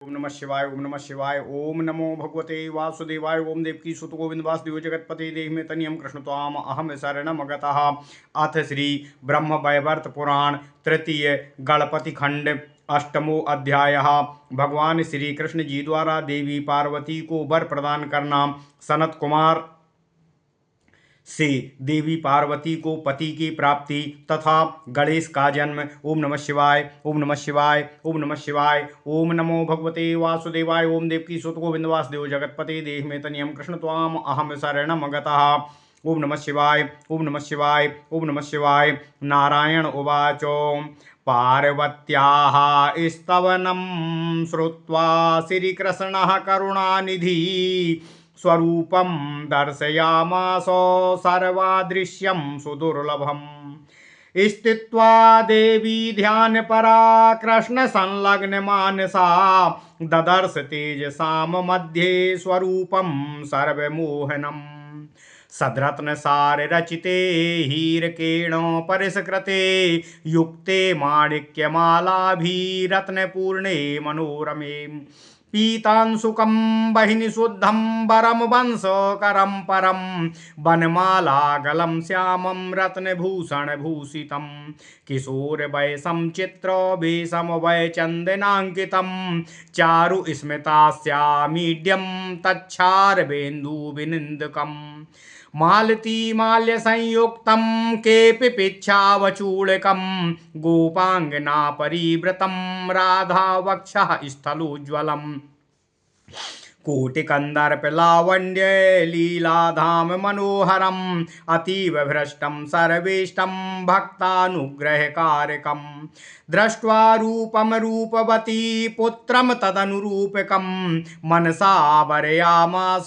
ओम नमः शिवाय। ओम नमः शिवाय। ओम नमो भगवते वासुदेवाय। ओम देवकी सुत गोविंद वासुदेव जगतपति देहि में तनियम कृष्ण त्वाम अहम शरणम गतः। अथ श्री ब्रह्म वैवर्त पुराण तृतीय गणपति खंड अष्टमो अध्याय। भगवान श्री कृष्ण जी द्वारा देवी पार्वती को वर प्रदान करना। सनत कुमार से देवी पार्वती को पति की प्राप्ति तथा गणेश का जन्म। ओम नमः शिवाय। ओम नमः शिवाय। ओम नमः शिवाय। ओम नमो भगवते वासुदेवाय। ओम देवकी सुत गोविंद वासुदेव जगतपते देहि में तनियम कृष्ण त्वाम अहम शरणम गतः। ओम नमः शिवाय। ओम नमः शिवाय। ओम नमः शिवाय। नारायण उवाच पार्वत्याः स्तवनं श्रुत्वा श्रीकृष्णः करुणानिधि स्वरूपं दर्शयामास सर्वादृश्यं सुदुर्लभम्। स्थित्वा देवी ध्यानपरा कृष्णसंलग्नमानसा ददर्श तेजसां मध्ये स्वरूपं सर्वमोहनम्। सद्रत्नसाररचिते हीरकेण परिष्कृते युक्ते माणिक्यमालाभिरत्नपूर्णे मनोरमे पीतांशुकं बहिनी शुद्धं वरम वंशकरं परं वनमालागलं श्यामं रत्नभूषणभूषितं किशोरवयसं चित्रवेशं वैचन्दनाङ्कितं चारु स्मितास्यामीड्यं तच्छारवेन्दुविनिन्दकम् मालती माल्य संयुक्तं केपि पिच्छावचूड़कं गोपांगना परिवृतं राधा वक्षः स्थलोज्ज्वलम् कोटिकन्दर्पलावण्य लीलाधाम मनोहरम् अतीव भ्रष्टं सर्वेष्टं भक्तानुग्रहकारकम् दृष्ट्वा रूपम रूपवती पुत्रम तदनुरूपकं मनसा वरयामास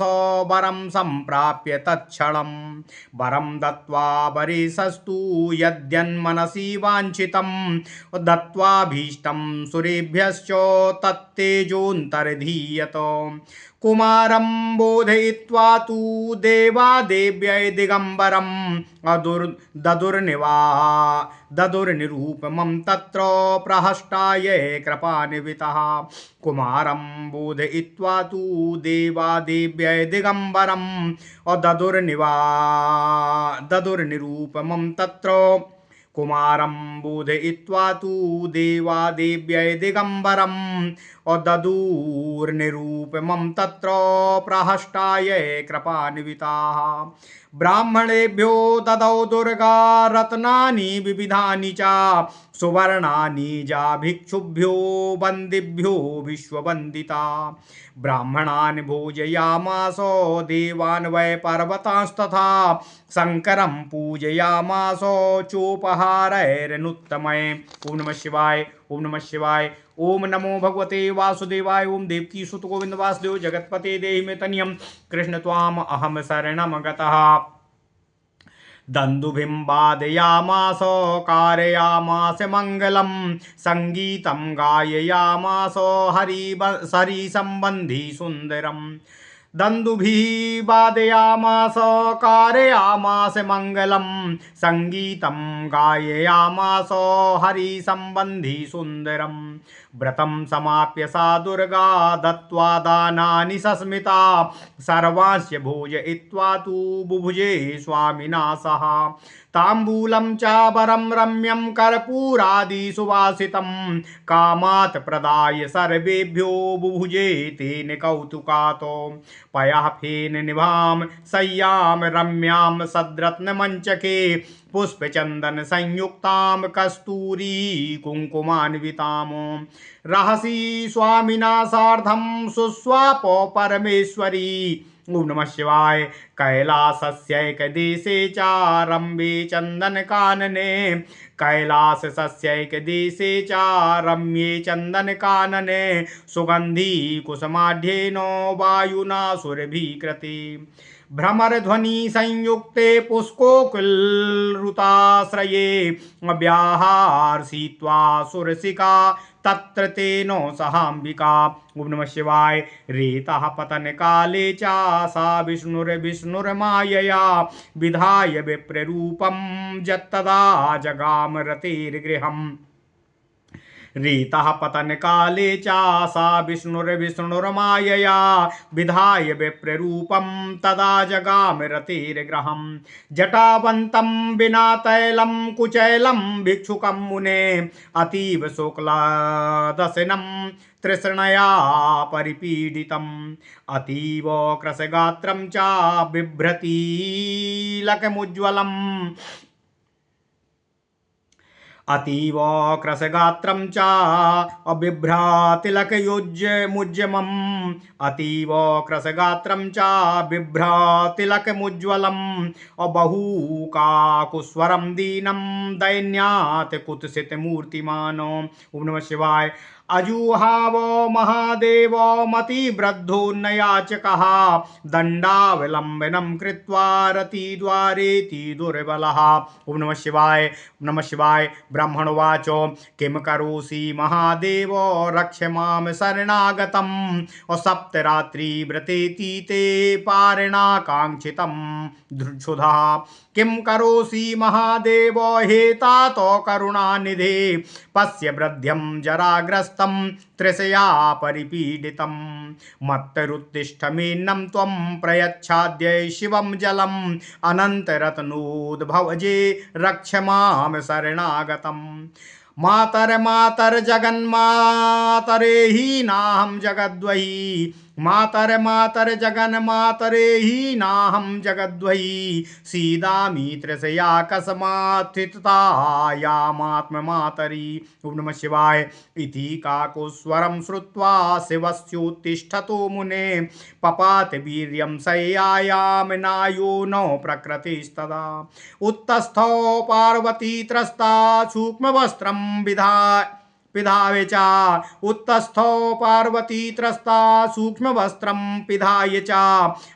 वरं सम्प्राप्य तत्क्षणम् वरं दत्त्वा वरेशस्तु यद्यन्मनसि वाञ्छितं दत्त्वाभीष्टं सुरेभ्यश्च तत्तेजोऽन्तर्धीयत कुमारं बोधयित्वा तु देवादेव्यै दिगम्बरम् ददुर्निरूपमं तत्र प्रहष्टाय कृपान्वितः कुमारं बोधयित्वा तु देवादेव्यै दिगम्बरम् ददुर्निरूपमं तत्र कुमारं बोधयित्वा तु देवादेव्यै दिगम्बरम् ददुर्निरूपमं तत्र प्रहष्टाय कृपान्विताः ब्राह्मणेभ्यो ददौ दुर्गा रत्नानि विविधानि च सुवर्णानि जा भिक्षुभ्यो वन्दिभ्यो विश्ववन्दिता ब्राह्मणान् भोजयामास देवान् वै पर्वतांस्तथा शङ्करं पूजयामास चोपहारैरनुत्तमये। ओम नमः शिवाय। ओम नमः शिवाय। ओम नमो भगवते वासुदेवाय। ओम देवकी सुत गोविंद वासुदेव जगतपते देहि में तनियम कृष्ण त्वाम अहम शरणम गतः। दन्दुभिं वादयामास कारयामास मङ्गलं सङ्गीतं गाययामास हरिसम्बन्धी सुन्दरम् दन्दुभिः वादयामास कारयामास मङ्गलं सङ्गीतं गाययामास हरिसम्बन्धी सुन्दरम् व्रतं समाप्य सा दुर्गा दत्त्वा दानानि सस्मिता सर्वांश्च भोजयित्वा तु बुभुजे स्वामिना सह ताम्बूलं च वरं रम्यं कर्पूरादि सुवासितं कामात् प्रदाय सर्वेभ्यो बुभुजे तेन कौतुकातो पयः फेन निभां शय्यां रम्यां सद्रत्नमञ्चके पुष्पचन्दन संयुक्तां कस्तूरी कुङ्कुमान्वितां रहसि स्वामिना सार्धं सुस्वापो परमेश्वरी। ओम नमः शिवाय। कैलासस्यैकदेशे च रम्ये चन्दनकानने कैलासस्यैकदेशे च रम्ये चन्दनकानने सुगन्धी कुसुमाढ्येन वायुना सुरभिकृते भ्रमरध्वनि संयुक्ते पुष्कोकुलरुताश्रये व्याहार्षित्वा सुरसिका तत्र तेनो सहाम्बिका। ओम नमः शिवाय। रेतः पतन काले च सा विष्णुर्मायया विधाय विप्ररूपं जत्तदा जगाम रतेर्गृहम् रीतः पतन काले चा सा विष्णुर्विष्णुर्मायया विधाय विप्ररूपं तदा जगामरतिर्ग्रहम् जटावन्तं विना तैलं कुचैलं भिक्षुकं मुने अतीव शुक्लादशनं तृष्णया परिपीडितम् अतीव क्रसगात्रं च बिभ्रती लकमुज्ज्वलम् अतीव क्रसगात्रं च बिभ्रातिलकयुज्यमुज्जमम् अतीव क्रसगात्रं च बिभ्रातिलकमुज्ज्वलम् बहुकाकुस्वरं दीनं दैन्यात् कुत्सितमूर्तिमानो। ओम नमः शिवाय। अजुहाव महादेव मतिवृद्धोन्नयाचकः दण्डावलम्बनं कृत्वा रतिद्वारेति दुर्बलः। ओम नमः शिवाय। नमः शिवाय। ब्राह्मणोवाच किं करोषि महादेव रक्ष मां शरणागतम् सप्तरात्रिव्रतेति ते पारेणाकाङ्क्षितं क्षुधः। किं करोषि महादेव हेतात करुणानिधे पश्य वृद्ध्यं जराग्रस्तं तृषया परिपीडितं मत्तरुत्तिष्ठ मेन्नं त्वं प्रयच्छाद्य शिवं जलम् अनन्तरत्नोद्भवजे रक्ष मां शरणागतम्। मातर्जगन्मातरेहि नाहं जगद्वही मातर्जगन्मातरेहि नाहं जगद्वही सीदामि तृषया कस्मात्थितायामात्ममातरि। ओम नमः शिवाय। इति काकुस्वरं श्रुत्वा शिवस्योत्तिष्ठतो मुने पपात वीर्यं शय्यायां नायो न प्रकृतिस्तदा उत्तस्थो पार्वती त्रस्ता सूक्ष्मवस्त्रं पिधाय च उत्तस्थो पार्वती त्रस्ता सूक्ष्मवस्त्रं पिधाय च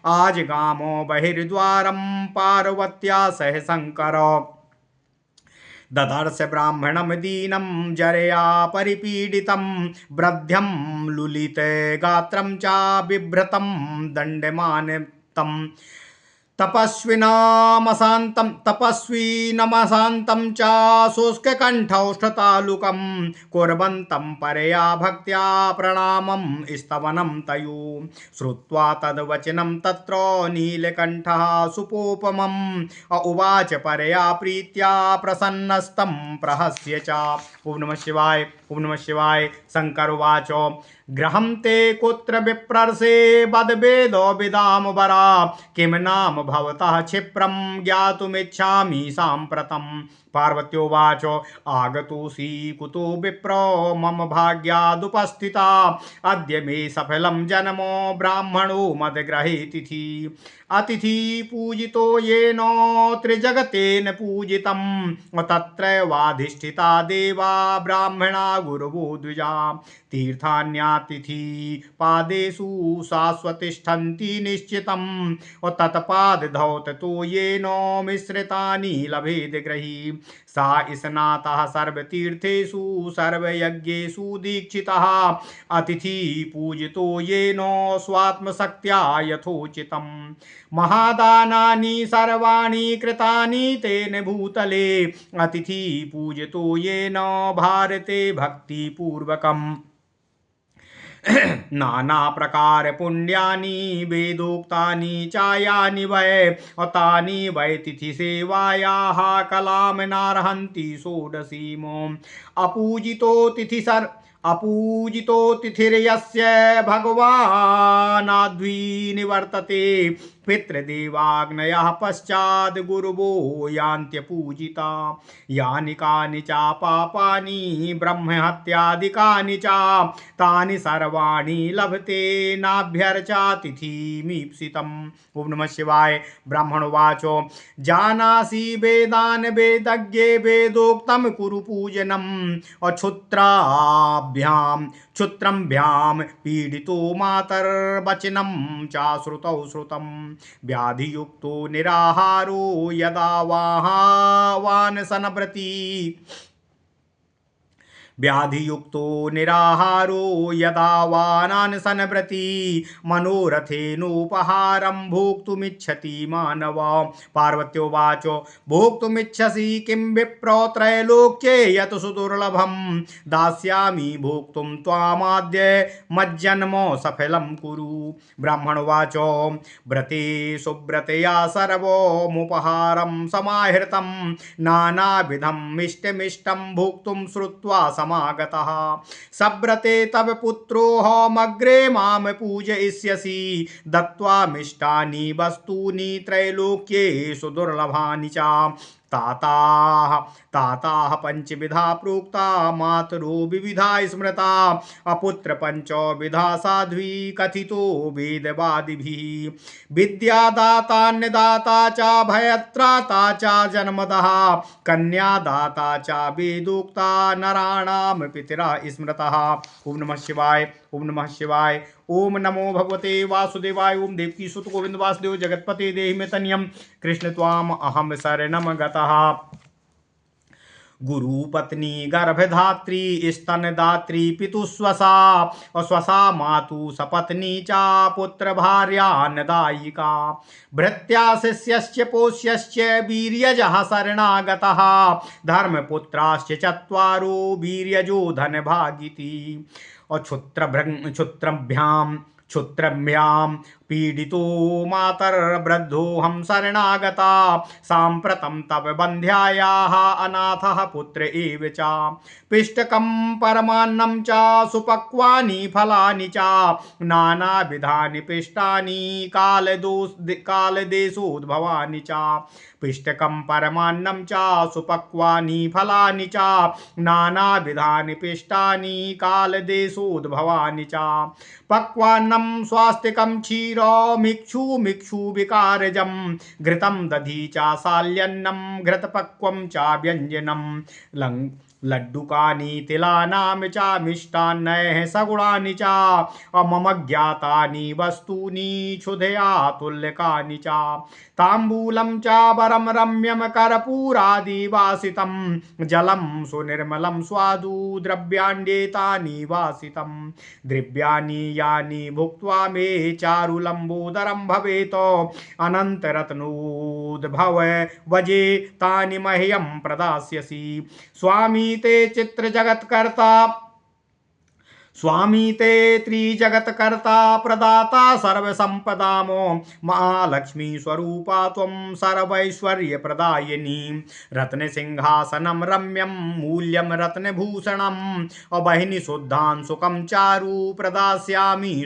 आजगामो बहिर्द्वारं पार्वत्या सह शंकर ददर्श ब्राह्मणं दीनं जरया परिपीडितं वृद्ध्यं लुलितगात्रं च बिभ्रतं दण्डमानतं तपस्विनमशान्तं च शुष्ककण्ठौष्ठतालुकं कुर्वन्तं परया भक्त्या प्रणामं स्तवनं तयो श्रुत्वा तद्वचनं तत्र नीलकण्ठः सुपोपमम् उवाच परया प्रीत्या प्रसन्नस्तं प्रहस्य च। ओम नमः शिवाय। ओम नमः शिवाय। शंकर उवाच गृहं ते कुत्र विप्रर्षे वद्वेदो विदाम वरा किं नाम भवतः क्षिप्रं ज्ञातुमिच्छामि साम्प्रतं। पार्वत्योवाच आगतोऽसि कुतो विप्रो मम भाग्यादुपस्थिता अद्य मे सफलं जन्मो ब्राह्मणो मद्गृहे तिथि अतिथि पूजितो येन त्रिजगतेन पूजितं तत्रैवाधिष्ठिता देवा ब्राह्मणा गुरवो द्विजा तीर्थान्यातिथि पादेषु शाश्वतिष्ठन्ति निश्चितं तत्पादधौततो येन मिश्रितानि लभेद ग्रही सा स्नातः सर्वतीर्थेषु सर्वयज्ञेषु दीक्षितः अतिथि पूजितो येन स्वात्मशक्त्या यथोचितम् महादानानि सर्वाणि कृतानि तेन भूतले अतिथि पूजितो येन भारते भक्तिपूर्वकम् नाना प्रकार पुण्यानि वेदोक्तानि चायानि वै तानि वै तिथि सेवायाः कलां नार्हन्ति षोडशीमो अपूजितो तिथिर्यस्य भगवानाद्विनिवर्तते पितृदेवाग्नयः पश्चाद् गुरुवो यान्त्यपूजिता यानि कानि च पापानि ब्रह्महत्यादिकानि च तानि सर्वाणि लभते नाभ्यर्चातिथिमीप्सितम्। ओम नमः शिवाय। ब्राह्मणोवाच जानासि वेदान् वेदज्ञे वेदोक्तं कुरु पूजनम् क्षुत्रम्भ्यां पीडितो मातर्वचनं चाश्रुतौ श्रुतं व्याधियुक्तो निराहारो यदा वाहावान् सनव्रती व्याधियुक्तो निराहारो यदा वानानसनव्रती मनोरथेनोपहारं भोक्तुमिच्छति मानव। पार्वत्योवाच भोक्तुमिच्छसि किं विप्रो त्रैलोक्ये यत् सुदुर्लभं दास्यामि भोक्तुं त्वामाद्य मज्जन्म सफलं कुरु। ब्राह्मणोवाच व्रते सुव्रतया सर्वमुपहारं समाहृतं नानाविधं मिष्टमिष्टं भोक्तुं श्रुत्वा समागतः। सव्रते तव पुत्रोऽहमग्रे मां पूजयिष्यसि दत्त्वा मिष्टानि वस्तूनि त्रैलोक्येषु दुर्लभानि च। ताताः ताताः पंचविधा प्रोक्ता मातरो विविधा स्मृता अपुत्र पंचविधा साध्वी कथितो वेदवादिभिः। विद्यादातान्यदाता च भयत्राता च जन्मतः कन्यादाता च वेदोक्ता नराणां पितरा स्मृतः। ओम नमः शिवाय ओम नमः शिवाय। ओम नमो भगवते वासुदेवाय। ओम देवकी सुत गोविंद वासुदेव जगतपते देहि मे तनियम कृष्ण त्वाम अहम शरणम गतः। गुरुपत्नी गर्भधात्री स्तनदात्री पितुस्वसा स्वसा मातु सपत्नी चा पुत्र भार्यान्नदायिका भृत्या शिष्यस्य पोष्यस्य वीर्यजः शरणागतः धर्मपुत्राश्च चत्वारो वीर्यजो धनभागिति। और क्षुत्रभ्यां पीडितो मातर्वृद्धोऽहं शरणागता साम्प्रतं तव बन्ध्यायाः अनाथः पुत्र एव च। पिष्टकं परमान्नं च सुपक्वानि फलानि च नानाविधानि पिष्टानि कालदेशोद्भवानि च। पिष्टकं परमान्नं च सुपक्वानि फलानि च नानाविधानि पिष्टानि कालदेशोद्भवानि च। पक्वान्नं स्वास्तिकं क्षीरमिक्षु विकारजं घृतं दधि च साल्यन्नं घृतपक्वं च व्यञ्जनं लड्डुकानि तिलानां च मिष्टान्नैः सगुणानि च मम ज्ञातानि वस्तूनि क्षुधया तुल्यकानि च। ताम्बूलं च वरं रम्यं कर्पूरादिवासितं जलं सुनिर्मलं स्वादु द्रव्याण्येतानि वासितं द्रव्याणि यानि भुक्त्वा मे चारुलम्बोदरं भवेत् अनन्तरत्नोद्भव वजे तानि मह्यं प्रदास्यसि। स्वामी ते त्रिजगत्कर्ता प्रदाता सर्वसम्पदामो महालक्ष्मी स्वरूपा त्वं सर्वैश्वर्यप्रदायिनी। रत्नसिंहासनं रम्यं मूल्यं रत्नभूषणं अबहिनी शुद्धां सुखं चारु प्रदास्यामि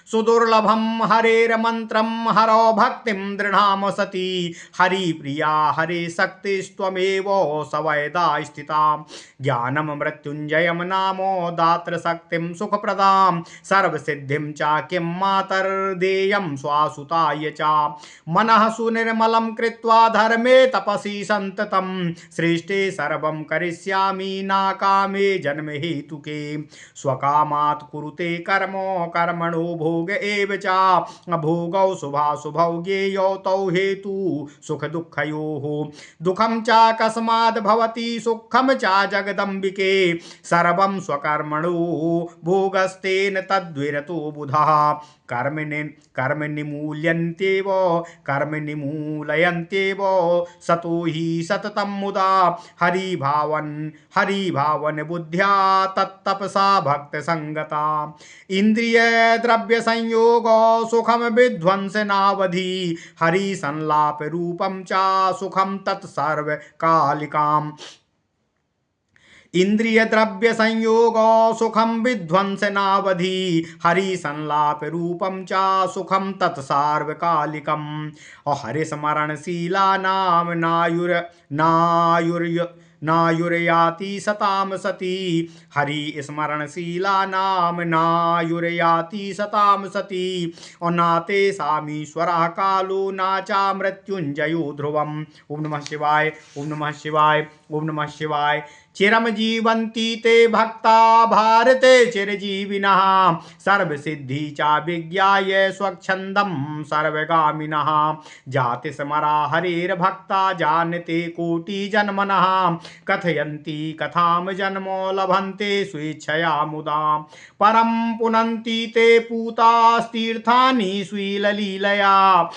सुदुर्लभं हरेर्मन्त्रं हरो भक्तिं दृढां सती हरिप्रिया हरे शक्तिस्त्वमेव सवैदा स्थिता। ज्ञानं मृत्युञ्जयं नामो दात्र शक्तिं सुखप्रदां सर्वसिद्धिं च किं मातर्देयं स्वासुताय च। मनः सुनिर्मलं कृत्वा धर्मे तपसि सन्ततं श्रेष्ठे सर्वं करिष्यामि नाकामे जन्महेतुके। स्वकामात् कुरुते कर्मणो भोग एव च भोगौ शुभाशुभौ ज्ञेयौ तौ हेतु सुखदुःखयोः। दुःखं च कस्माद् भवति सुखं च जगदम्बिके सर्वं स्वकर्मणो भोगस्तेन तद्विरतो बुधः। कर्मनिमूलयन्त्येव सतो हि सततं मुदा हरिभावन बुद्ध्या तत्तपसा भक्तसंगता। इन्द्रियद्रव्यसंयोगो सुखं विध्वंसनावधि हरिसंलापरूपं च सुखं तत्सर्वकालिकाम्। इंद्रियद्रव्यसंयोगो सुखं विध्वंसनावधि हरिसंलापरूपं च सुखं तत्सार्वकालिकम्। हरिस्मरणशीलानां नायुर्याति सतां सती हरिस्मरणशीलानां नायुर्याति सतां सती। नाते सामीश्वरः कालो न च मृत्युञ्जयो ध्रुवम्। ओम नमः शिवाय ओम नमः शिवाय ओम नमः शिवाय। चिरम जीवन्ति ते भक्ता भारते चिरजीविनः सर्वसिद्धि चा विज्ञाय स्वच्छन्दं सर्वगामिनः जाति स्मरा हरेर्भक्ता जानते कोटिजन्मनः कथयन्ति कथां जन्मो लभन्ते स्वेच्छया मुदा परं पुनन्ति ते पूतास्तीर्थानि स्वीललीलया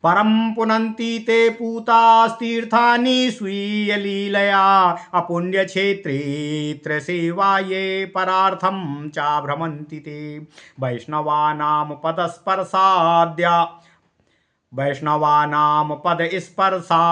परं पुनन्ति ते पूतास्तीर्थानि स्वीयलीलया अपुण्यक्षेत्रे सेवाये परार्थं च भ्रमन्ति ते वैष्णवानां पदस्पर्शाद्या वैष्णवानां पदस्पर्शा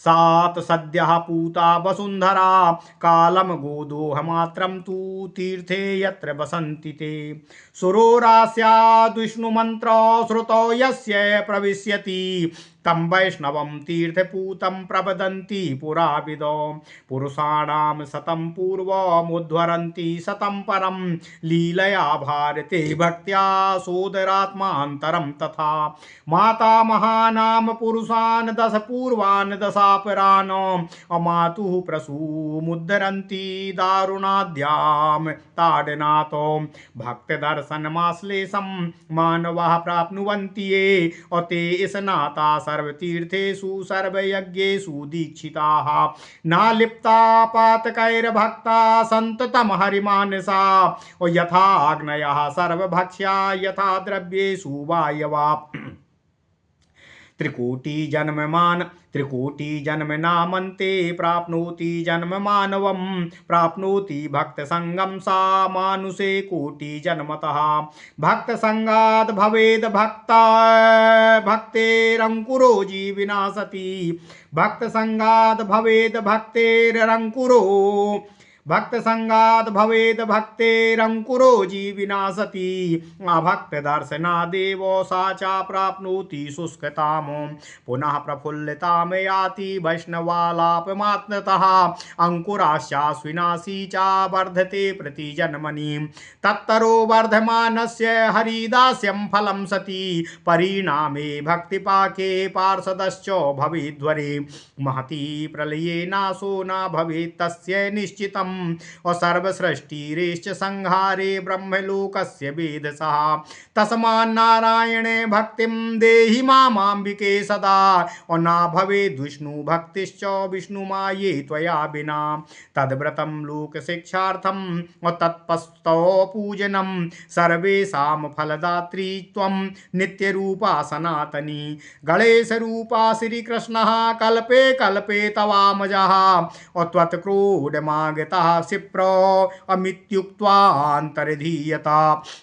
सात सद्यः पूता वसुन्धरा कालं गोदोहमात्रं तु तीर्थे यत्र वसन्ति ते सुरोरास्याद् विष्णुमन्त्रो श्रुतो यस्य प्रविश्यति तं वैष्णवं तीर्थपूतं प्रवदन्ति पुराविदो पुरुषाणां शतं पूर्वमुद्धरन्ति शतं परं लीलया भारते भक्त्या सोदरात्मान्तरं तथा मातामहानां पुरुषान् दश पूर्वान् दशापरान् अमातुः प्रसूमुद्धरन्ति दारुणाद्यां ताडनातो भक्तदर्शनमाश्लेषं मानवाः प्राप्नुवन्ति ये अते स्नाता सर्वतीर्थेषु सर्वयज्ञेषु दीक्षिताः नालिप्ता पातकैर्भक्ता सन्ततं हरिमानसा यथाग्नयः सर्वभक्ष्या यथा द्रव्येषु वायवा त्रिकोटि जन्म नामन्ते प्राप्नोति जन्म मानवं प्राप्नोति भक्तसंगं सा मानुषे कोटि जन्मतः भक्तसंगात् भवेद भक्तेरंकुरो जीविना सति भक्तसंगात् भवेद भक्तेरंकुरो जीविना सति अभक्तदर्शनादेव सा च प्राप्नोति शुष्कताम् पुनः प्रफुल्लतां याति वैष्णवालापमात्मतः अंकुराश्चाश्विनाशी च वर्धते प्रतिजन्मनि तत्तरो वर्धमानस्य हरिदास्यं फलं सति परिणामे भक्तिपाके पार्षदश्च भवेद्वरे महती प्रलये नाशो न भवेत् तस्य निश्चितम् और सर्वसृष्टिरेश्च संहारे ब्रह्मलोकस्य वेदसः तस्मान्नारायणे भक्तिं देहि मामाम्बिके सदा और न भवेद् विष्णु भक्तिश्च विष्णुमाये त्वया विना तद्व्रतं लोकशिक्षार्थं और तत्पस्तौ पूजनं सर्वेषां फलदात्री त्वं नित्यरूपा सनातनी गणेशरूपा श्रीकृष्णः कल्पे कल्पे तवामजः और त्वत्क्रोडमागतः क्षिप्रो अमित्युक्त्वान्तर्धीयता।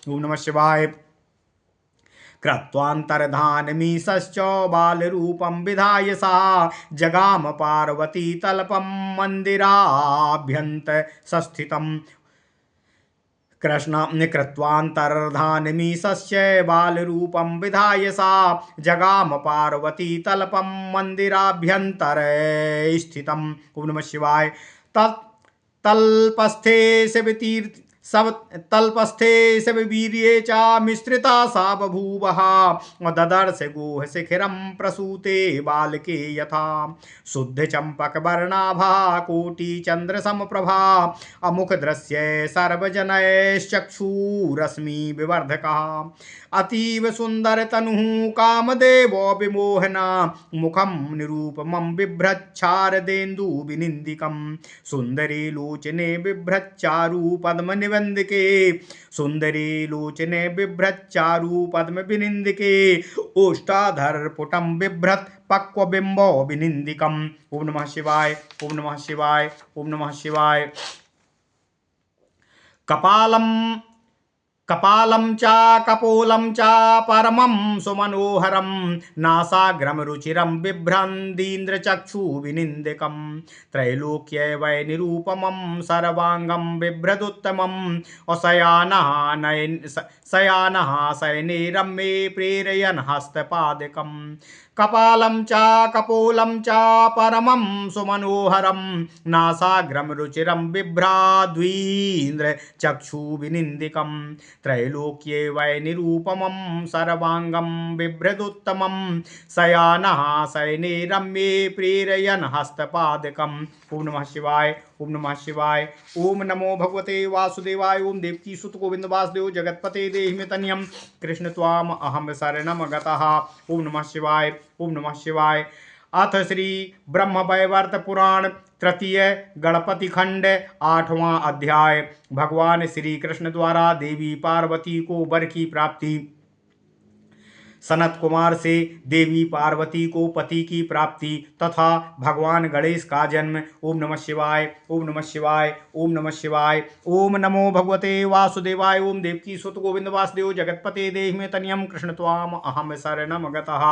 ओम नमः शिवाय। कृत्वान्तर्धानमीशश्च बालरूपं विधाय सा जगाम पार्वती तल्पं मन्दिराभ्यन्तरस्थितं कृष्ण कृत्वान्तर्धानमीशस्य बालरूपं विधाय सा जगाम पार्वती तल्पं मन्दिराभ्यन्तरे स्थितं। ओम नमः शिवाय। तल्पस्थे शबवीर्ये च मिश्रिता सा बभूवः ददर्श गोह शिखिरं प्रसूते बालके यथा शुद्ध चंपक वर्णाभा कोटि चंद्र समप्रभा अमुख दृश्य सर्वजनैश्चक्षुरश्मि विवर्धकः अतीव सुंदर तनु कामदेव विमोहना मुखम निरूपमं बिभ्रच्छारदेन्दु विनिन्दिकं सुंदरी लोचने बिभ्रच्चारु पद्म निवंदिके सुंदरी लोचने बिभ्रच्चारु पद्म विनिन्दिके ओष्ठाधर पुटं बिभ्रत् पक्वबिम्बो विनिन्दिकम्। ओम नमः शिवाय। ओम नमः शिवाय। ओम नमः शिवाय। कपालं च कपोलं च परमं सुमनोहरं नासाग्रम रुचिरं बिभ्रन्दीन्द्रचक्षु विनिन्दिकं त्रैलोक्य वै निरूपमं सर्वांगं बिभ्रदुत्तमं शयानः शयने रम्ये प्रेरयन् हस्तपादकं कपालं च कपोलं च परमं सुमनोहरं नासाग्रं रुचिरं बिभ्राद्वीन्द्र चक्षुविनिन्दिकं त्रैलोक्ये वै निरूपमं सर्वाङ्गं बिभ्रदुत्तमं शयानः शयने रम्ये प्रेरयन् हस्तपादकम्। ओम नमः शिवाय, ओम नमः शिवाय, ओम नमो भगवते वासुदेवाय। ओम देवकी सुत गोविंद वासुदेव जगतपते देहि मे तनियम कृष्ण त्वाम अहम शरणम गतः। ओम नमः शिवाय, ओम नमः शिवाय। अथ श्री ब्रह्म वैवर्त पुराण तृतीय गणपति खंड 8वां अध्याय। भगवान श्री कृष्ण द्वारा देवी पार्वती को वर की प्राप्ति। सनत कुमार से देवी पार्वती को पति की प्राप्ति तथा भगवान गणेश का जन्म। ओम नमः शिवाय, ओम नमः शिवाय, ओम नमः शिवाय। ओम नमो भगवते वासुदेवाय। ओम देवकी सुत गोविंद वासुदेव जगतपते देहि मे तनियम कृष्ण त्वाम अहम शरणम गतः।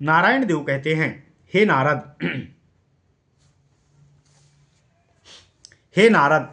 नारायण देव कहते हैं, हे नारद, हे नारद,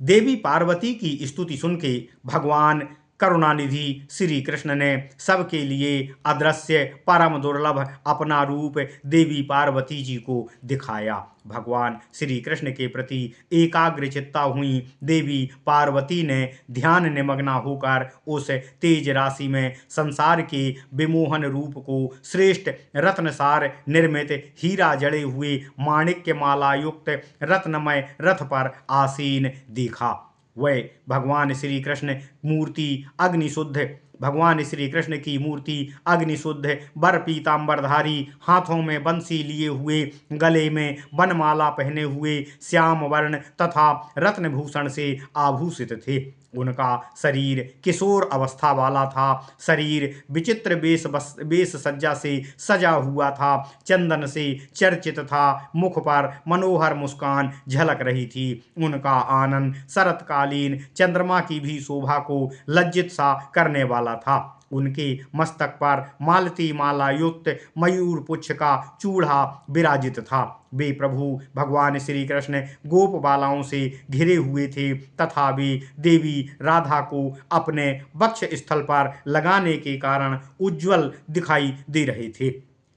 देवी पार्वती की स्तुति सुन के भगवान करुणानिधि श्री कृष्ण ने सबके लिए अदृश्य परम दुर्लभ अपना रूप देवी पार्वती जी को दिखाया। भगवान श्री कृष्ण के प्रति एकाग्रचित्ता हुई देवी पार्वती ने ध्यान निमग्ना होकर उस तेज राशि में संसार के विमोहन रूप को श्रेष्ठ रत्नसार निर्मित हीरा जड़े हुए माणिक्य माला युक्त रत्नमय रथ पर आसीन देखा। वह भगवान श्री कृष्ण मूर्ति अग्निशुद्ध भगवान श्री कृष्ण की मूर्ति अग्निशुद्ध वर पीताम्बरधारी, हाथों में बंसी लिए हुए, गले में वनमाला पहने हुए, श्याम वर्ण तथा रत्नभूषण से आभूषित थे। उनका शरीर किशोर अवस्था वाला था। शरीर विचित्र वेश सज्जा से सजा हुआ था, चंदन से चर्चित था। मुख पर मनोहर मुस्कान झलक रही थी। उनका आनंद शरतकालीन चंद्रमा की भी शोभा को लज्जित सा करने वाला था। उनके मस्तक पर मालती माला युक्त मयूर पुच्छ का चूड़ा विराजित था। वे प्रभु भगवान श्री कृष्ण गोप बालाओं से घिरे हुए थे तथा वे देवी राधा को अपने वक्ष स्थल पर लगाने के कारण उज्ज्वल दिखाई दे रहे थे।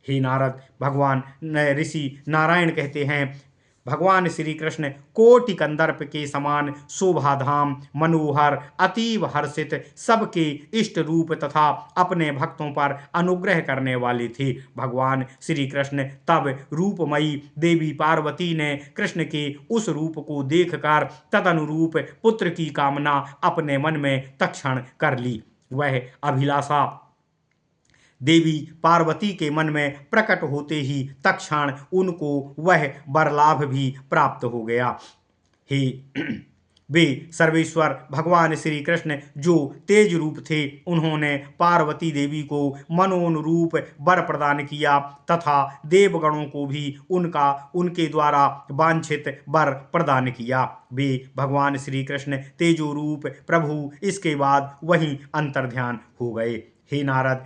हे नारद, भगवान ऋषि नारायण कहते हैं, भगवान श्री कृष्ण कोटि कंदर्प के समान शोभाधाम, मनोहर, अतीव हर्षित, सबके इष्ट रूप तथा अपने भक्तों पर अनुग्रह करने वाले थे। भगवान श्री कृष्ण तब रूपमयी देवी पार्वती ने कृष्ण के उस रूप को देखकर तदनुरूप पुत्र की कामना अपने मन में तत्क्षण कर ली। वह अभिलाषा देवी पार्वती के मन में प्रकट होते ही तत्क्षण उनको वह वरलाभ भी प्राप्त हो गया। हे वे सर्वेश्वर भगवान श्री कृष्ण जो तेज रूप थे, उन्होंने पार्वती देवी को मनोनुरूप वर प्रदान किया तथा देवगणों को भी उनके द्वारा वांछित वर प्रदान किया। वे भगवान श्री कृष्ण तेजो रूप प्रभु इसके बाद वहीं अंतर्ध्यान हो गए। हे नारद,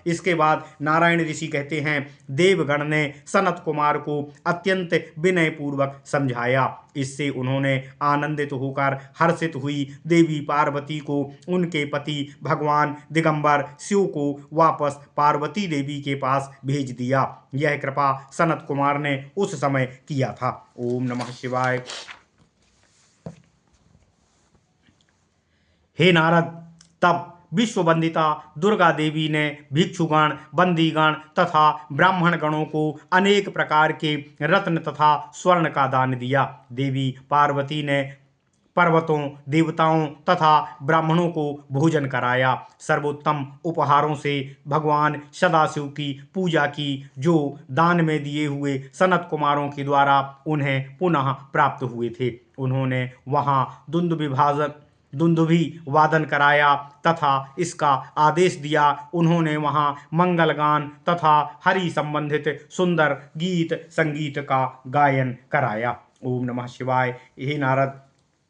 इसके बाद नारायण ऋषि कहते हैं, देवगण ने सनत कुमार को अत्यंत विनय पूर्वक समझाया। इससे उन्होंने आनंदित होकर हर्षित हुई देवी पार्वती को उनके पति भगवान दिगंबर शिव को वापस पार्वती देवी के पास भेज दिया। यह कृपा सनत कुमार ने उस समय किया था। ओम नमः शिवाय। हे नारद, तब विश्ववंदिता दुर्गा देवी ने भिक्षुगण, बंदीगण तथा ब्राह्मण गणों को अनेक प्रकार के रत्न तथा स्वर्ण का दान दिया। देवी पार्वती ने पर्वतों, देवताओं तथा ब्राह्मणों को भोजन कराया। सर्वोत्तम उपहारों से भगवान सदाशिव की पूजा की, जो दान में दिए हुए सनत कुमारों के द्वारा उन्हें पुनः प्राप्त हुए थे। उन्होंने वहाँ दुंदुभी वादन कराया तथा इसका आदेश दिया। उन्होंने वहाँ मंगलगान तथा हरि संबंधित सुंदर गीत संगीत का गायन कराया। ओम नमः शिवाय। हे नारद,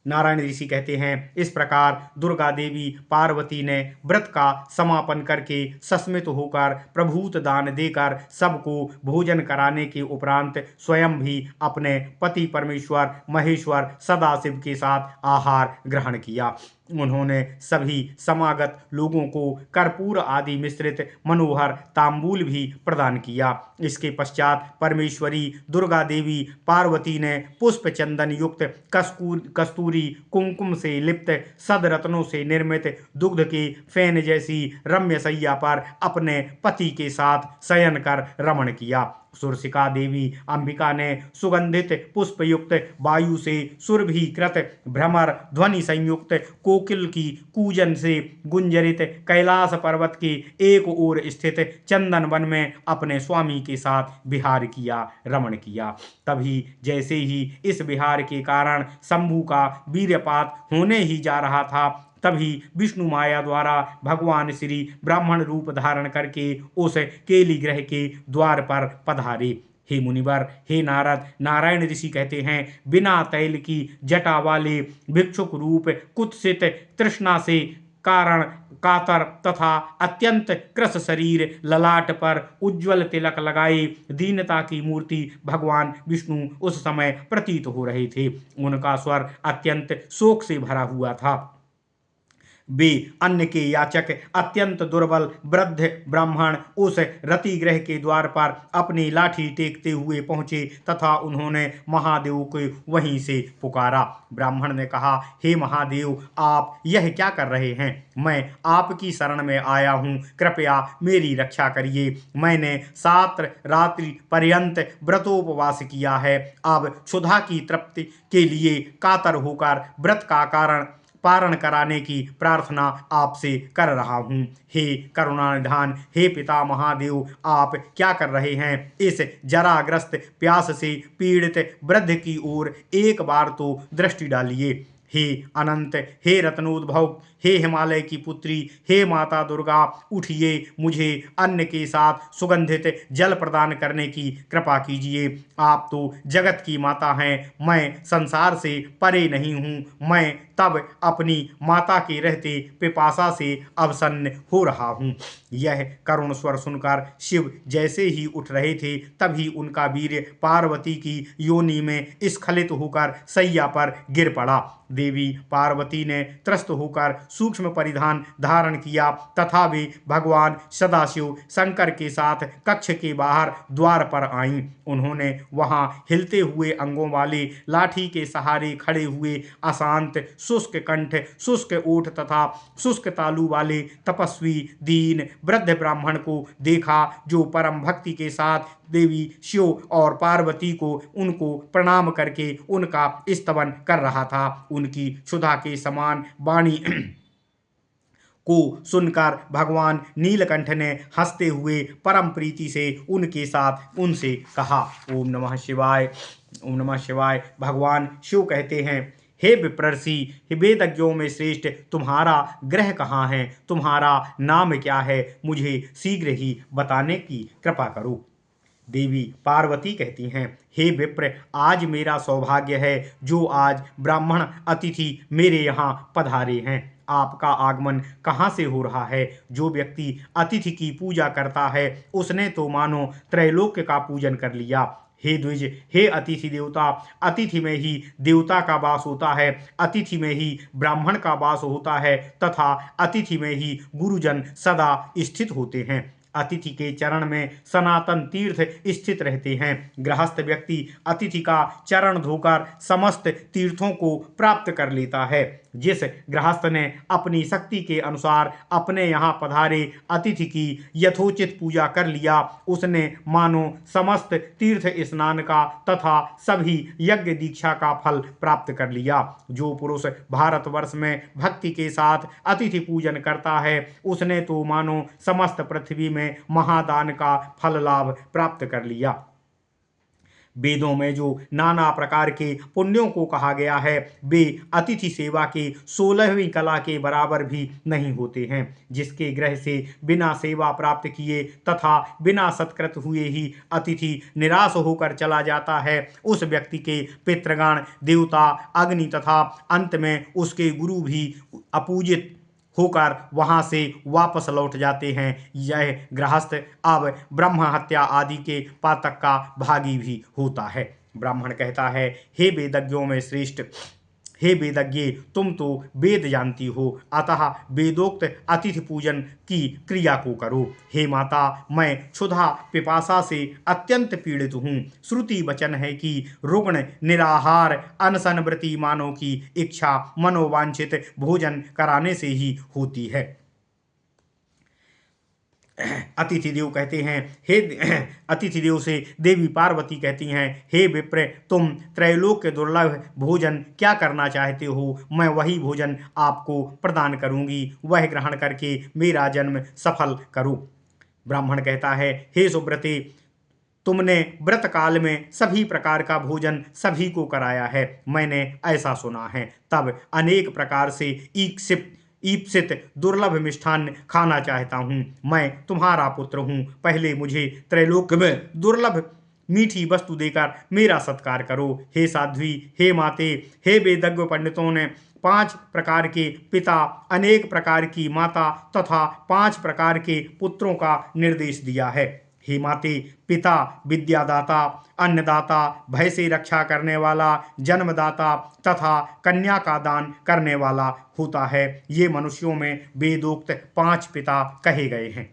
नारायण ऋषि कहते हैं, इस प्रकार दुर्गा देवी पार्वती ने व्रत का समापन करके सस्मित होकर प्रभूत दान देकर सबको भोजन कराने के उपरांत स्वयं भी अपने पति परमेश्वर महेश्वर सदाशिव के साथ आहार ग्रहण किया। उन्होंने सभी समागत लोगों को कर्पूर आदि मिश्रित मनोहर तांबूल भी प्रदान किया। इसके पश्चात परमेश्वरी दुर्गा देवी पार्वती ने पुष्प चंदन युक्त कस्तूरी कुमकुम से लिप्त सदरत्नों से निर्मित दुग्ध के फैन जैसी रम्य शैया पर अपने पति के साथ शयन कर रमण किया। सुरसिका देवी अंबिका ने सुगंधित पुष्पयुक्त वायु से सुरभिकृत भ्रमर ध्वनि संयुक्त कोकिल की कूजन से गुंजरित कैलाश पर्वत के एक ओर स्थित चंदन वन में अपने स्वामी के साथ विहार किया, रमण किया। तभी जैसे ही इस विहार के कारण शंभु का वीर्यपात होने ही जा रहा था, तभी विष्णु माया द्वारा भगवान श्री ब्राह्मण रूप धारण करके उस केली ग्रह के द्वार पर पधारे। हे मुनिवर, हे नारद, नारायण ऋषि कहते हैं, बिना तैल की जटा वाले भिक्षुक रूप कुत्सित तृष्णा से कारण कातर तथा अत्यंत कृश शरीर, ललाट पर उज्ज्वल तिलक लगाए दीनता की मूर्ति भगवान विष्णु उस समय प्रतीत हो रहे थे। उनका स्वर अत्यंत शोक से भरा हुआ था। वे अन्न के याचक अत्यंत दुर्बल वृद्ध ब्राह्मण उस रति ग्रह के द्वार पर अपनी लाठी टेकते हुए पहुंचे तथा उन्होंने महादेव को वहीं से पुकारा। ब्राह्मण ने कहा, हे महादेव, आप यह क्या कर रहे हैं? मैं आपकी शरण में आया हूँ, कृपया मेरी रक्षा करिए। मैंने 7 रात्रि पर्यंत व्रतोपवास किया है। अब क्षुधा की तृप्ति के लिए कातर होकर व्रत का कारण पारण कराने की प्रार्थना आपसे कर रहा हूँ। हे करुणानिधान, हे पिता महादेव, आप क्या कर रहे हैं? इस जराग्रस्त प्यास से पीड़ित वृद्ध की ओर एक बार तो दृष्टि डालिए। हे अनंत, हे रत्नोद्भव, हे हिमालय की पुत्री, हे माता दुर्गा, उठिए, मुझे अन्न के साथ सुगंधित जल प्रदान करने की कृपा कीजिए। आप तो जगत की माता हैं, मैं संसार से परे नहीं हूँ। मैं तब अपनी माता के रहते पिपासा से अवसन्न हो रहा हूँ। यह करुण स्वर सुनकर शिव जैसे ही उठ रहे थे, तभी उनका वीर्य पार्वती की योनि में स्खलित होकर सैया पर गिर पड़ा। देवी पार्वती ने त्रस्त होकर सूक्ष्म परिधान धारण किया तथा वे भगवान सदाशिव शंकर के साथ कक्ष के बाहर द्वार पर आईं। उन्होंने वहां हिलते हुए अंगों वाले लाठी के सहारे खड़े हुए अशांत शुष्क कंठ, शुष्क ओठ तथा शुष्क तालु वाले तपस्वी दीन वृद्ध ब्राह्मण को देखा, जो परम भक्ति के साथ देवी शिव और पार्वती को उनको प्रणाम करके उनका स्तवन कर रहा था। उनकी क्षुधा के समान वाणी को सुनकर भगवान नीलकंठ ने हंसते हुए परम प्रीति से उनके साथ उनसे कहा, ओम नमः शिवाय, ओम नमः शिवाय। भगवान शिव कहते हैं, हे विप्रर्षि, वेदज्ञों में श्रेष्ठ, तुम्हारा ग्रह कहाँ है? तुम्हारा नाम क्या है? मुझे शीघ्र ही बताने की कृपा करो। देवी पार्वती कहती हैं, हे विप्र, आज मेरा सौभाग्य है जो आज ब्राह्मण अतिथि मेरे यहाँ पधारे हैं। आपका आगमन कहाँ से हो रहा है? जो व्यक्ति अतिथि की पूजा करता है उसने तो मानो त्रैलोक्य का पूजन कर लिया। हे द्विज, हे अतिथि देवता, अतिथि में ही देवता का वास होता है, अतिथि में ही ब्राह्मण का वास होता है तथा अतिथि में ही गुरुजन सदा स्थित होते हैं। अतिथि के चरण में सनातन तीर्थ स्थित रहते हैं। गृहस्थ व्यक्ति अतिथि का चरण धोकर समस्त तीर्थों को प्राप्त कर लेता है। जिस गृहस्थ ने अपनी शक्ति के अनुसार अपने यहाँ पधारे अतिथि की यथोचित पूजा कर लिया, उसने मानो समस्त तीर्थ स्नान का तथा सभी यज्ञ दीक्षा का फल प्राप्त कर लिया। जो पुरुष भारतवर्ष में भक्ति के साथ अतिथि पूजन करता है उसने तो मानो समस्त पृथ्वी में महादान का फल लाभ प्राप्त कर लिया। वेदों में जो नाना प्रकार के पुण्यों को कहा गया है वे अतिथि सेवा के 16वीं कला के बराबर भी नहीं होते हैं। जिसके ग्रह से बिना सेवा प्राप्त किए तथा बिना सत्कृत हुए ही अतिथि निराश होकर चला जाता है, उस व्यक्ति के पितृगण, देवता, अग्नि तथा अंत में उसके गुरु भी अपूजित होकर वहां से वापस लौट जाते हैं। यह गृहस्थ अब ब्रह्म हत्या आदि के पातक का भागी भी होता है। ब्राह्मण कहता है, हे वेदज्ञों में श्रेष्ठ, हे वेदज्ञे, तुम तो वेद जानती हो, अतः वेदोक्त अतिथि पूजन की क्रिया को करो। हे माता, मैं क्षुधा पिपासा से अत्यंत पीड़ित हूँ। श्रुति वचन है कि रुग्ण निराहार अनशन व्रती मानव की इच्छा मनोवांछित भोजन कराने से ही होती है। अतिथि देव कहते हैं, हे अतिथि देव से देवी पार्वती कहती हैं, हे विप्र, तुम त्रैलोक के दुर्लभ भोजन क्या करना चाहते हो, मैं वही भोजन आपको प्रदान करूंगी, वह ग्रहण करके मेरा जन्म सफल करो। ब्राह्मण कहता है, हे सुव्रते, तुमने व्रत काल में सभी प्रकार का भोजन सभी को कराया है, मैंने ऐसा सुना है। तब अनेक प्रकार से ईप्सित दुर्लभ मिष्ठान्न खाना चाहता हूँ। मैं तुम्हारा पुत्र हूँ, पहले मुझे त्रैलोक में दुर्लभ मीठी वस्तु देकर मेरा सत्कार करो। हे साध्वी, हे माते, हे वेदज्ञ पंडितों ने 5 प्रकार के पिता, अनेक प्रकार की माता तथा 5 प्रकार के पुत्रों का निर्देश दिया है। हे माते, पिता विद्यादाता, अन्नदाता, भय से रक्षा करने वाला, जन्मदाता तथा कन्या का दान करने वाला होता है। ये मनुष्यों में वेदोक्त 5 पिता कहे गए हैं।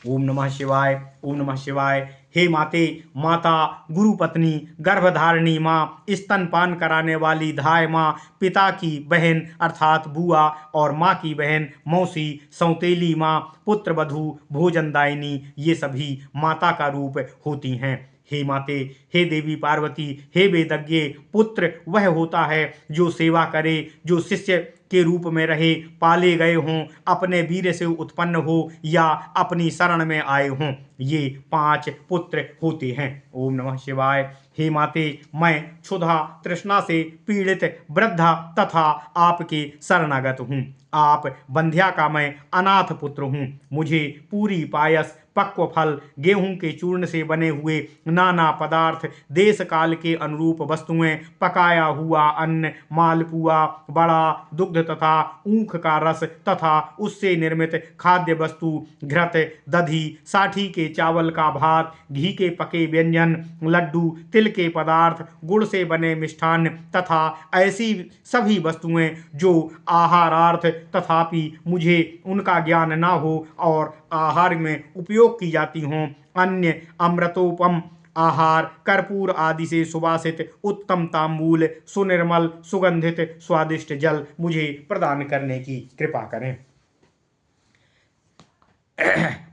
ओम नमः शिवाय, ओम नमः शिवाय। हे माते, माता, गुरु पत्नी, गर्भधारिणी माँ, स्तनपान कराने वाली धाय माँ, पिता की बहन अर्थात बुआ और माँ की बहन मौसी, सौतेली माँ, पुत्र वधू, भोजनदायिनी, ये सभी माता का रूप होती हैं। हे माते, हे देवी पार्वती, हे वेदज्ञे, पुत्र वह होता है जो सेवा करे, जो शिष्य के रूप में रहे, पाले गए हों, अपने वीर से उत्पन्न हो या अपनी शरण में आए हों, ये 5 पुत्र होते हैं। ओम नमः शिवाय। हे माते, मैं क्षुधा तृष्णा से पीड़ित वृद्धा तथा आपके शरणागत हूँ। आप बंध्या का मैं अनाथ पुत्र हूँ। मुझे पूरी पायस, पक्व फल, गेहूं के चूर्ण से बने हुए नाना पदार्थ, देश काल के अनुरूप वस्तुएं, पकाया हुआ अन्न, मालपुआ, बड़ा, दुग्ध तथा ऊख का रस तथा उससे निर्मित खाद्य वस्तु, घृत, दधी, साठी के चावल का भात, घी के पके व्यंजन, लड्डू, तिल के पदार्थ, गुड़ से बने मिष्ठान्न तथा ऐसी सभी वस्तुएं जो आहारार्थ तथापि मुझे उनका ज्ञान ना हो और आहार में उपयोग की जाती हों, अन्य अमृतोपम आहार, कर्पूर आदि से सुवासित उत्तम तांबूल, सुनिर्मल सुगंधित स्वादिष्ट जल मुझे प्रदान करने की कृपा करें।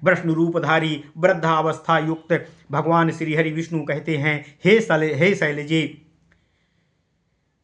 वृष्ण रूपधारी वृद्धावस्था युक्त भगवान श्री हरि विष्णु कहते हैं, हे शैलजे,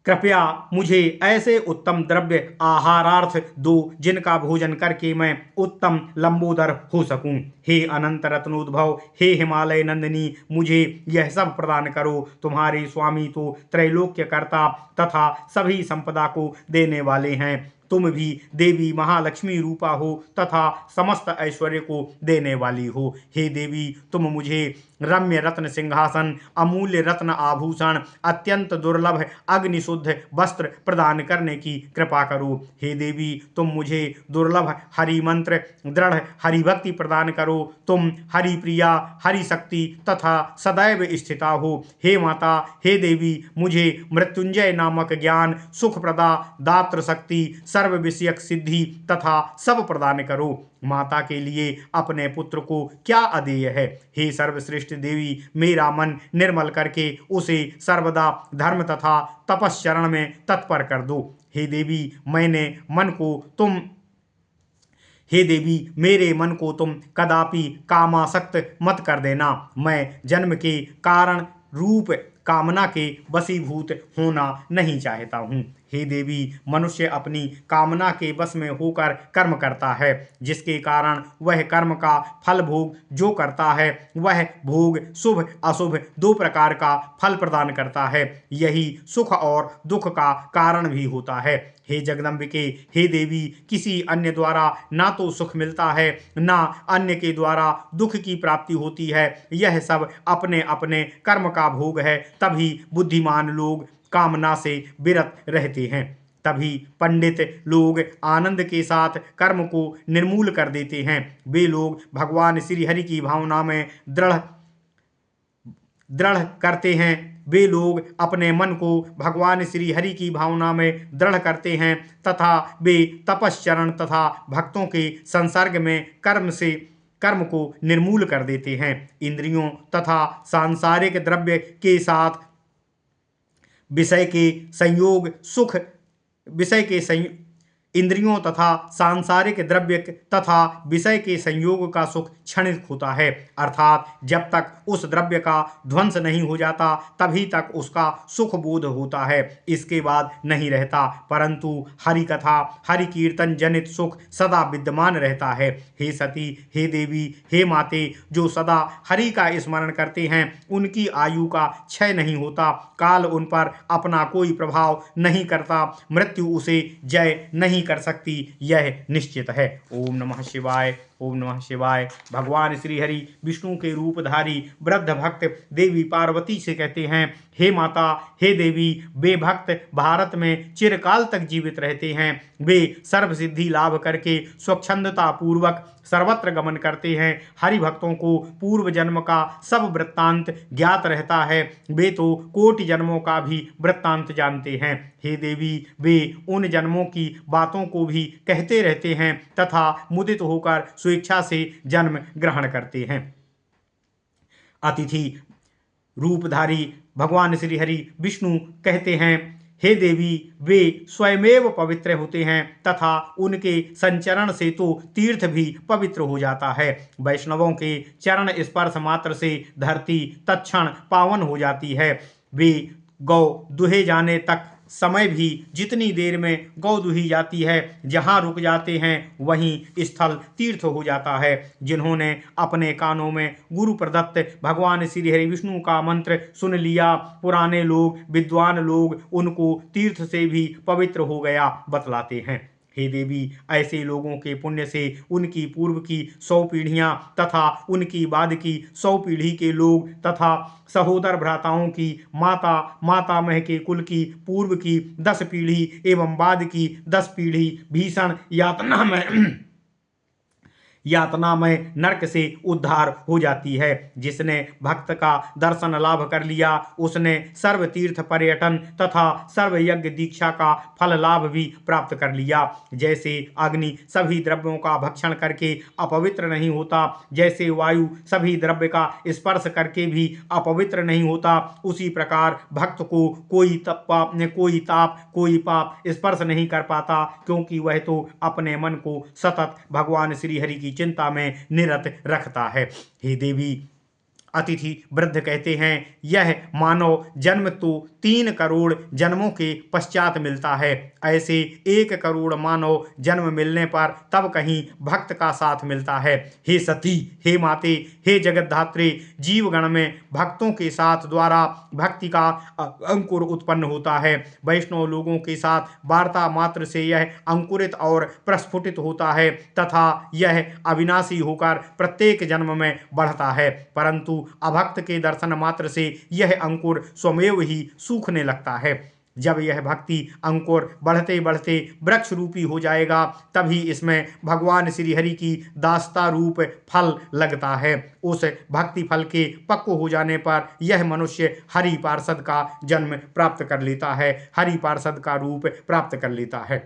कृपया मुझे ऐसे उत्तम द्रव्य आहारार्थ दो जिनका भोजन करके मैं उत्तम लंबोदर हो सकूं। हे अनंत रत्नोद्भव, हे हिमालय नंदिनी, मुझे यह सब प्रदान करो। तुम्हारे स्वामी तो त्रैलोक्यकर्ता तथा सभी संपदा को देने वाले हैं। तुम भी देवी महालक्ष्मी रूपा हो तथा समस्त ऐश्वर्य को देने वाली हो। हे देवी, तुम मुझे रम्य रत्न सिंहासन, अमूल्य रत्न आभूषण, अत्यंत दुर्लभ अग्निशुद्ध वस्त्र प्रदान करने की कृपा करो। हे देवी, तुम मुझे दुर्लभ हरि मंत्र, दृढ़ हरि भक्ति प्रदान करो। तुम हरि प्रिया, हरि शक्ति तथा सदैव स्थिता हो। हे माता, हे देवी, मुझे मृत्युंजय नामक ज्ञान, सुख प्रदा, दात्र शक्ति, सर्व विषयक सिद्धि तथा सब प्रदान करो। माता के लिए अपने पुत्र को क्या अदेय है। हे सर्वश्रेष्ठ देवी, मेरा मन निर्मल करके उसे सर्वदा धर्म तथा तपश्चरण में तत्पर कर दो। हे देवी, मेरे मन को तुम कदापि कामासक्त मत कर देना। मैं जन्म के कारण रूप कामना के वशीभूत होना नहीं चाहता हूँ। हे देवी, मनुष्य अपनी कामना के वश में होकर कर्म करता है, जिसके कारण वह कर्म का फल भोग जो करता है वह भोग शुभ अशुभ 2 प्रकार का फल प्रदान करता है। यही सुख और दुख का कारण भी होता है। हे जगदम्बिके, हे देवी, किसी अन्य द्वारा ना तो सुख मिलता है ना अन्य के द्वारा दुख की प्राप्ति होती है। यह सब अपने अपने कर्म का भोग है। तभी बुद्धिमान लोग कामना से विरत रहते हैं। तभी पंडित लोग आनंद के साथ कर्म को निर्मूल कर देते हैं। वे लोग भगवान श्री हरि की भावना में दृढ़ करते हैं। वे लोग अपने मन को भगवान श्री हरि की भावना में दृढ़ करते हैं तथा वे तपश्चरण तथा भक्तों के संसर्ग में कर्म को निर्मूल कर देते हैं। इंद्रियों तथा सांसारिक द्रव्य के साथ विषय के संयोग सुख विषय के संयोग इंद्रियों तथा सांसारिक द्रव्य तथा विषय के संयोग का सुख क्षणिक होता है, अर्थात जब तक उस द्रव्य का ध्वंस नहीं हो जाता तभी तक उसका सुख बोध होता है, इसके बाद नहीं रहता। परंतु हरि कथा हरि कीर्तन जनित सुख सदा विद्यमान रहता है। हे सती, हे देवी, हे माते, जो सदा हरि का स्मरण करते हैं उनकी आयु का क्षय नहीं होता, काल उन पर अपना कोई प्रभाव नहीं करता, मृत्यु उसे जय नहीं कर सकती, यह निश्चित है। ओम नमः शिवाय, ओम नमः शिवाय। भगवान श्री हरि विष्णु के रूपधारी वृद्ध भक्त देवी पार्वती से कहते हैं, हे माता, हे देवी, वे भक्त भारत में चिरकाल तक जीवित रहते हैं। वे सर्व सिद्धि लाभ करके स्वच्छंदता पूर्वक सर्वत्र गमन करते हैं। हरि भक्तों को पूर्व जन्म का सब वृत्तांत ज्ञात रहता है, वे तो कोटि जन्मों का भी वृत्तांत जानते हैं। हे देवी, वे उन जन्मों की बातों को भी कहते रहते हैं तथा मुदित होकर स्वेच्छा से जन्म ग्रहण करते हैं। अतिथि रूपधारी भगवान श्री हरि विष्णु कहते हैं, हे देवी, वे स्वयमेव पवित्र होते हैं तथा उनके संचरण से तो तीर्थ भी पवित्र हो जाता है। वैष्णवों के चरण स्पर्श मात्र से धरती तत्क्षण पावन हो जाती है। वे गौ दुहे जाने तक समय भी जितनी देर में गौ दुही जाती है, जहाँ रुक जाते हैं वहीं स्थल तीर्थ हो जाता है। जिन्होंने अपने कानों में गुरु प्रदत्त भगवान श्री हरि विष्णु का मंत्र सुन लिया, पुराने लोग विद्वान लोग उनको तीर्थ से भी पवित्र हो गया बतलाते हैं। हे देवी, ऐसे लोगों के पुण्य से उनकी पूर्व की 100 पीढ़ियां तथा उनकी बाद की 100 पीढ़ी के लोग तथा सहोदर भ्राताओं की मातामह के कुल की पूर्व की 10 पीढ़ी एवं बाद की 10 पीढ़ी भीषण यातना में नरक से उद्धार हो जाती है। जिसने भक्त का दर्शन लाभ कर लिया उसने सर्व तीर्थ पर्यटन तथा सर्व यज्ञ दीक्षा का फल लाभ भी प्राप्त कर लिया। जैसे अग्नि सभी द्रव्यों का भक्षण करके अपवित्र नहीं होता, जैसे वायु सभी द्रव्य का स्पर्श करके भी अपवित्र नहीं होता, उसी प्रकार भक्त को कोई ताप कोई पाप स्पर्श नहीं कर पाता, क्योंकि वह तो अपने मन को सतत भगवान श्री हरि की चिंता में निरत रखता है। हे देवी, अतिथि वृद्ध कहते हैं, यह मानव जन्म तो 3 करोड़ जन्मों के पश्चात मिलता है, ऐसे 1 करोड़ मानव जन्म मिलने पर तब कहीं भक्त का साथ मिलता है। हे सती, हे माते, हे जगद्धात्री, जीवगण में भक्तों के साथ द्वारा भक्ति का अंकुर उत्पन्न होता है। वैष्णव लोगों के साथ वार्ता मात्र से यह अंकुरित और प्रस्फुटित होता है तथा यह अविनाशी होकर प्रत्येक जन्म में बढ़ता है, परंतु अभक्त के दर्शन मात्र से यह अंकुर स्वमेव ही सूखने लगता है। जब यह भक्ति अंकुर बढ़ते बढ़ते वृक्ष रूपी हो जाएगा, तभी इसमें भगवान श्री हरि की दास्ता रूप फल लगता है। उस भक्ति फल के पक्व हो जाने पर यह मनुष्य हरि पार्षद का जन्म प्राप्त कर लेता है, हरि पार्षद का रूप प्राप्त कर लेता है।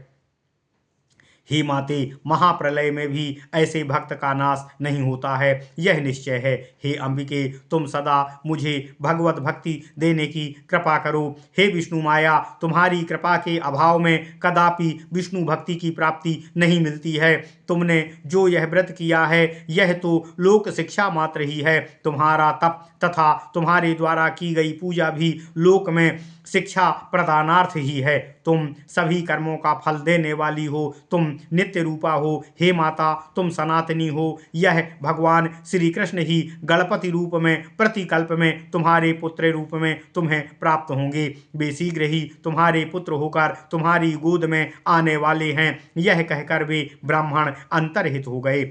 हे माते, महाप्रलय में भी ऐसे भक्त का नाश नहीं होता है, यह निश्चय है। हे अंबिके, तुम सदा मुझे भगवत भक्ति देने की कृपा करो। हे विष्णु माया, तुम्हारी कृपा के अभाव में कदापि विष्णु भक्ति की प्राप्ति नहीं मिलती है। तुमने जो यह व्रत किया है यह तो लोक शिक्षा मात्र ही है। तुम्हारा तप तथा तुम्हारे द्वारा की गई पूजा भी लोक में शिक्षा प्रदानार्थ ही है। तुम सभी कर्मों का फल देने वाली हो, तुम नित्य रूपा हो। हे माता, तुम सनातनी हो। यह भगवान श्री कृष्ण ही गणपति रूप में प्रतिकल्प में तुम्हारे पुत्र रूप में तुम्हें प्राप्त होंगे। वे शीघ्र ही तुम्हारे पुत्र होकर तुम्हारी गोद में आने वाले हैं। यह कहकर वे ब्राह्मण अंतर्हित हो गए।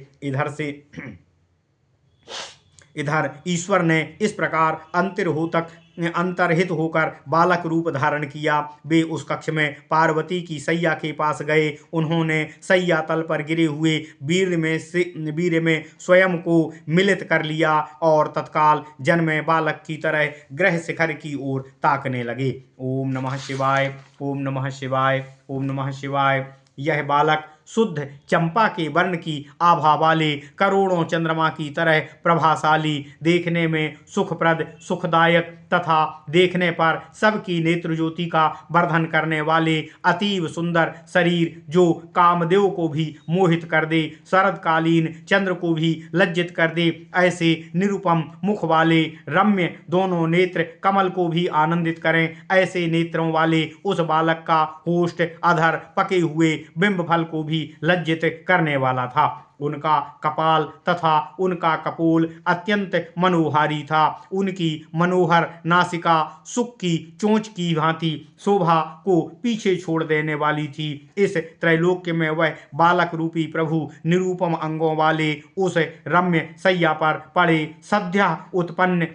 इधर ईश्वर ने इस प्रकार अंतर्होतक अंतर्हित होकर बालक रूप धारण किया। वे उस कक्ष में पार्वती की सैया के पास गए। उन्होंने सैया तल पर गिरे हुए वीर्य में स्वयं को मिलित कर लिया और तत्काल जन्मे बालक की तरह ग्रह शिखर की ओर ताकने लगे। ओम नमः शिवाय, ओम नमः शिवाय, ओम नमः शिवाय। यह बालक शुद्ध चंपा के वर्ण की आभा वाले, करोड़ों चंद्रमा की तरह प्रभाशाली, देखने में सुखप्रद सुखदायक तथा देखने पर सबकी नेत्र ज्योति का वर्धन करने वाले अतीव सुंदर शरीर, जो कामदेव को भी मोहित कर दे, शरदकालीन चंद्र को भी लज्जित कर दे, ऐसे निरुपम मुख वाले, रम्य दोनों नेत्र कमल को भी आनंदित करें, ऐसे नेत्रों वाले उस बालक का होष्ठ अधर पके हुए बिंब फल को भी लज्जित करने वाला था। उनका कपाल तथा उनका कपोल अत्यंत मनोहारी था। उनकी मनोहर नासिका सुख की चोंच की भांति शोभा को पीछे छोड़ देने वाली थी। इस त्रैलोक्य में वह बालक रूपी प्रभु निरूपम अंगों वाले उस रम्य सैया पर पड़े सद्या उत्पन्न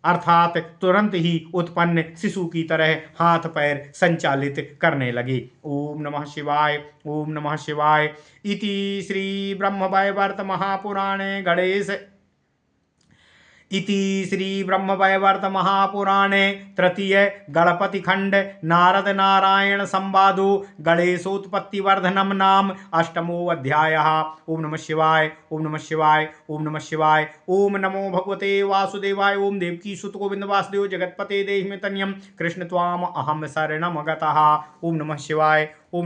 अर्थात तुरंत ही उत्पन्न शिशु की तरह हाथ पैर संचालित करने लगे। ओम नमः शिवाय, ओम नमः शिवाय। इति श्री ब्रह्मवैवर्त महापुराणे महापुराणे तृतीय गणपति खंड नारद नारायण संवादो गणेशोत्पत्ति वर्धनम नाम अष्टमो अध्यायः। ओम नमः शिवाय, ओम नमः शिवाय, ओम नमः शिवाय। ओम नमो भगवते वासुदेवाय। ओम देवकी सुत गोविंद वासुदेव जगतपते देहि में तन्यम कृष्ण त्वाम अहम शरणम गतः। ओम नमः शिवाय, ओम